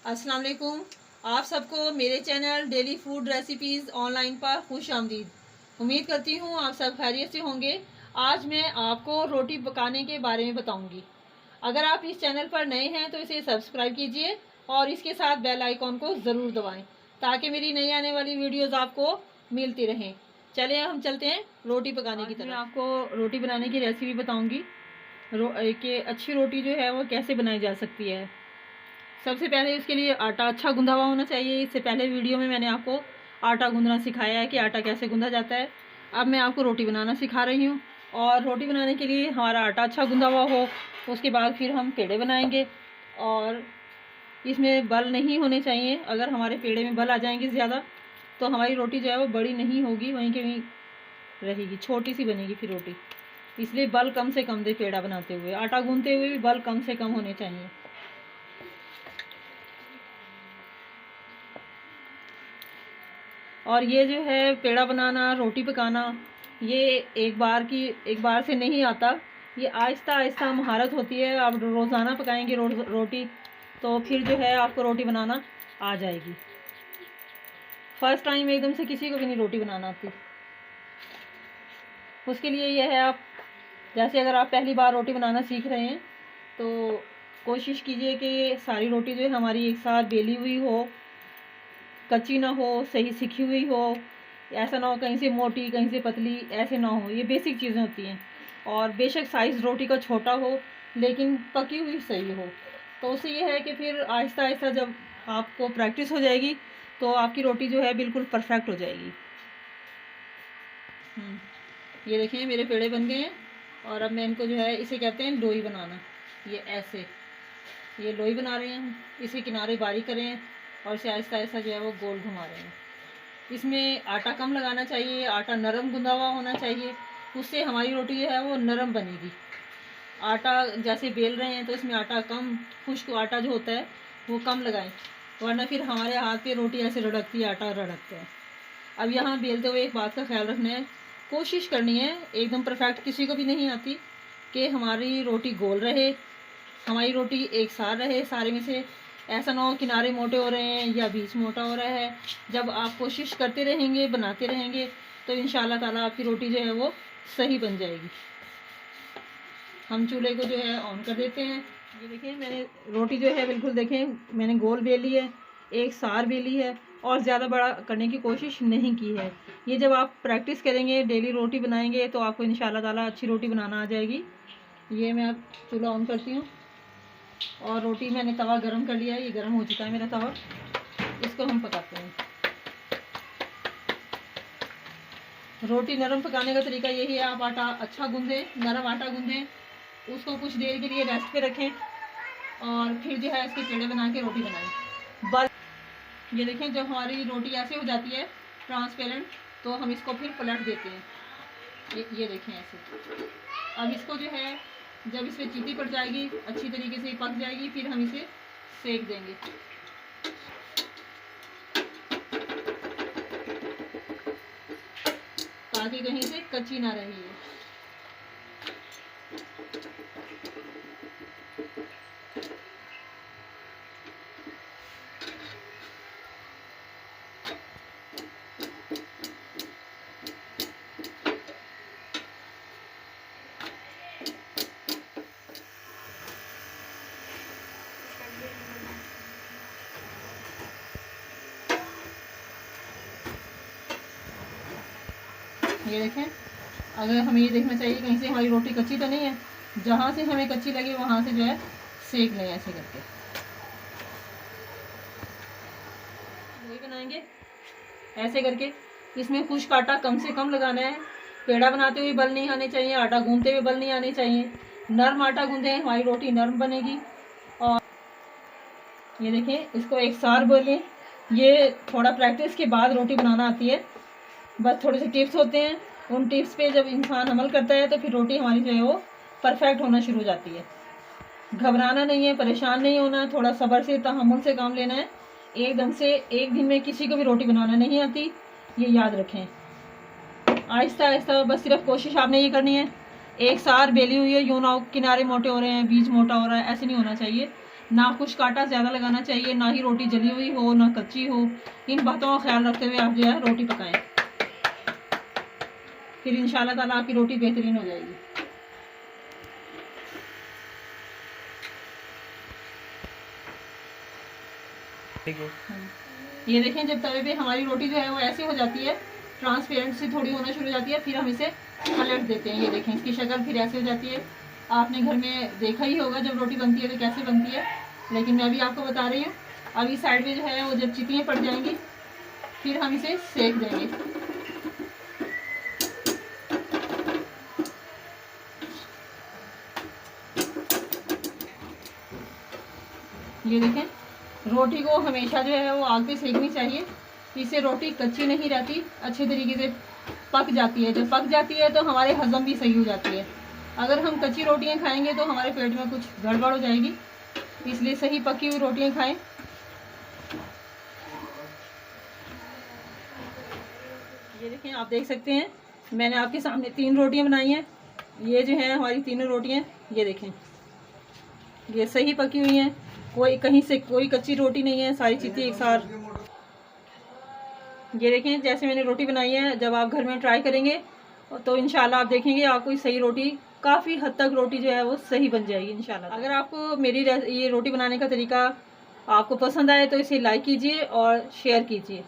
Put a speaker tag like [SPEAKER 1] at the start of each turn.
[SPEAKER 1] अस्सलाम वालेकुम। आप सबको मेरे channel daily food recipes online पर खुश आमदीद। उम्मीद करती हूँ आप सब खैरियत से होंगे। आज मैं आपको रोटी पकाने के बारे में बताऊंगी। अगर आप इस चैनल पर नए हैं तो इसे सब्सक्राइब कीजिए और इसके साथ बेल आइकॉन को ज़रूर दबाएं ताकि मेरी नई आने वाली वीडियोज़ आपको मिलती रहें। चलिए हम चलते हैं रोटी पकाने की तरफ। मैं आपको रोटी बनाने की रेसिपी बताऊँगी कि अच्छी रोटी जो है वो कैसे बनाई जा सकती है। सबसे पहले इसके लिए आटा अच्छा गूंधा हुआ होना चाहिए। इससे पहले वीडियो में मैंने आपको आटा गूंदना सिखाया है कि आटा कैसे गूंधा जाता है। अब मैं आपको रोटी बनाना सिखा रही हूँ। और रोटी बनाने के लिए हमारा आटा अच्छा गूंधा हुआ हो, उसके बाद फिर हम पेड़े बनाएंगे। और इसमें बल नहीं होने चाहिए। अगर हमारे पेड़े में बल आ जाएंगे ज़्यादा तो हमारी रोटी जो है वो बड़ी नहीं होगी, वहीं के वहीं रहेगी, छोटी सी बनेगी फिर रोटी। इसलिए बल कम से कम दे पेड़ा बनाते हुए, आटा गूंदते हुए भी बल कम से कम होने चाहिए। और ये जो है पेड़ा बनाना, रोटी पकाना, ये एक बार से नहीं आता। ये आहिस्ता आहिस्ता महारत होती है। आप रोज़ाना पकाएंगे रोटी तो फिर जो है आपको रोटी बनाना आ जाएगी। फर्स्ट टाइम एकदम से किसी को भी नहीं रोटी बनाना आती। उसके लिए यह है, आप जैसे अगर आप पहली बार रोटी बनाना सीख रहे हैं तो कोशिश कीजिए कि सारी रोटी जो है हमारी एक साथ बेली हुई हो, कच्ची ना हो, सही सिकी हुई हो। ऐसा ना हो कहीं से मोटी कहीं से पतली, ऐसे ना हो। ये बेसिक चीज़ें होती हैं। और बेशक साइज़ रोटी का छोटा हो लेकिन पकी हुई सही हो। तो उससे ये है कि फिर आहिस्ता आहिस्ता जब आपको प्रैक्टिस हो जाएगी तो आपकी रोटी जो है बिल्कुल परफेक्ट हो जाएगी। ये देखें मेरे पेड़े बन गए हैं। और अब मैं इनको जो है, इसे कहते हैं लोई बनाना। ये ऐसे ये लोई बना रहे हैं हम। इसे किनारे बारीक करें और इसे आहिस्ता आहिस्ता जो है वो गोल घुमा रहे हैं। इसमें आटा कम लगाना चाहिए, आटा नरम गूंदा हुआ होना चाहिए। उससे हमारी रोटी जो है वो नरम बनेगी। आटा जैसे बेल रहे हैं तो इसमें आटा कम, खुश्क आटा जो होता है वो कम लगाएं, वरना फिर हमारे हाथ पे रोटी ऐसे रड़कती है, आटा रड़कता है। अब यहाँ बेलते हुए एक बात का ख्याल रखना है, कोशिश करनी है, एकदम परफेक्ट किसी को भी नहीं आती, कि हमारी रोटी गोल रहे, हमारी रोटी एक साथ रहे सारे में से। ऐसा ना हो किनारे मोटे हो रहे हैं या बीच मोटा हो रहा है। जब आप कोशिश करते रहेंगे, बनाते रहेंगे तो इंशाल्लाह ताला आपकी रोटी जो है वो सही बन जाएगी। हम चूल्हे को जो है ऑन कर देते हैं। ये देखें मैंने रोटी जो है बिल्कुल देखें मैंने गोल बेली है, एक सार बेली है और ज़्यादा बड़ा करने की कोशिश नहीं की है। ये जब आप प्रैक्टिस करेंगे, डेली रोटी बनाएंगे तो आपको इंशाल्लाह ताला अच्छी रोटी बनाना आ जाएगी। ये मैं अब चूल्हा ऑन करती हूँ और रोटी मैंने तवा गरम कर लिया है। ये गरम हो चुका है मेरा तवा। इसको हम पकाते हैं। रोटी नरम पकाने का तरीका यही है, आप आटा अच्छा गूंदें, नरम आटा गूंदें, उसको कुछ देर के लिए रेस्ट पे रखें और फिर जो है इसके पेड़े बना के रोटी बनाएं। बस ये देखें जब हमारी रोटी ऐसे हो जाती है ट्रांसपेरेंट तो हम इसको फिर पलट देते हैं। ये देखें ऐसे। अब इसको जो है जब इसमें चीटी पड़ जाएगी, अच्छी तरीके से पक जाएगी, फिर हम इसे सेक देंगे। ताकि कहीं से कच्ची ना रही है। ये देखें, अगर हमें ये देखना चाहिए कहीं से हमारी रोटी कच्ची तो नहीं है। जहाँ से हमें कच्ची लगे वहाँ से जो है सेक लें ऐसे करके। वही बनाएंगे ऐसे करके। इसमें खुश्क आटा कम से कम लगाना है। पेड़ा बनाते हुए बल नहीं आने चाहिए, आटा गूंदते हुए बल नहीं आने चाहिए। नरम आटा गूंदे हमारी रोटी नरम बनेगी। और ये देखें इसको एक सार बोलें। ये थोड़ा प्रैक्टिस के बाद रोटी बनाना आती है। बस थोड़े से टिप्स होते हैं, उन टिप्स पे जब इंसान अमल करता है तो फिर रोटी हमारी जो है वो परफेक्ट होना शुरू हो जाती है। घबराना नहीं है, परेशान नहीं होना, थोड़ा सब्र से तहम्मुल से काम लेना है। एकदम से एक दिन में किसी को भी रोटी बनाना नहीं आती, ये याद रखें। आहिस्ता आहिस्ता बस सिर्फ कोशिश आपने ये करनी है। एक सार बेली हुई है, यूँ ना हो किनारे मोटे हो रहे हैं, बीच मोटा हो रहा है, ऐसे नहीं होना चाहिए। ना कुछ कांटा ज़्यादा लगाना चाहिए, ना ही रोटी जली हुई हो ना कच्ची हो। इन बातों का ख्याल रखते हुए आप जो है रोटी पकाएं, फिर इंशाल्लाह ताला आपकी रोटी बेहतरीन हो जाएगी।
[SPEAKER 2] ठीक है।
[SPEAKER 1] ये देखें, जब तवे पे हमारी रोटी जो है वो ऐसी हो जाती है, ट्रांसपेरेंट सी थोड़ी होना शुरू हो जाती है, फिर हम इसे पलट देते हैं। ये देखें, इसकी शक्ल फिर ऐसे हो जाती है। आपने घर में देखा ही होगा जब रोटी बनती है तो कैसे बनती है, लेकिन मैं भी आपको बता रही हूँ। अब इस साइड में जो है वो जब चितियाँ पड़ जाएंगी फिर हम इसे सेक देंगे। ये देखें, रोटी को हमेशा जो है वो आग पे सेकनी चाहिए, इससे रोटी कच्ची नहीं रहती, अच्छे तरीके से पक जाती है। जब पक जाती है तो हमारे हजम भी सही हो जाती है। अगर हम कच्ची रोटियां खाएंगे तो हमारे पेट में कुछ गड़बड़ हो जाएगी, इसलिए सही पकी हुई रोटियां खाएं। ये देखें, आप देख सकते हैं मैंने आपके सामने 3 रोटियां बनाई हैं। ये जो है हमारी तीनों रोटियां, ये देखें, ये सही पकी हुई हैं, कोई कहीं से कोई कच्ची रोटी नहीं है, सारी चीज़ें एक साथ। ये देखें, जैसे मैंने रोटी बनाई है, जब आप घर में ट्राई करेंगे तो इंशाल्लाह आप देखेंगे आपको सही रोटी, काफ़ी हद तक रोटी जो है वो सही बन जाएगी इंशाल्लाह। अगर आपको मेरी ये रोटी बनाने का तरीका आपको पसंद आए तो इसे लाइक कीजिए और शेयर कीजिए।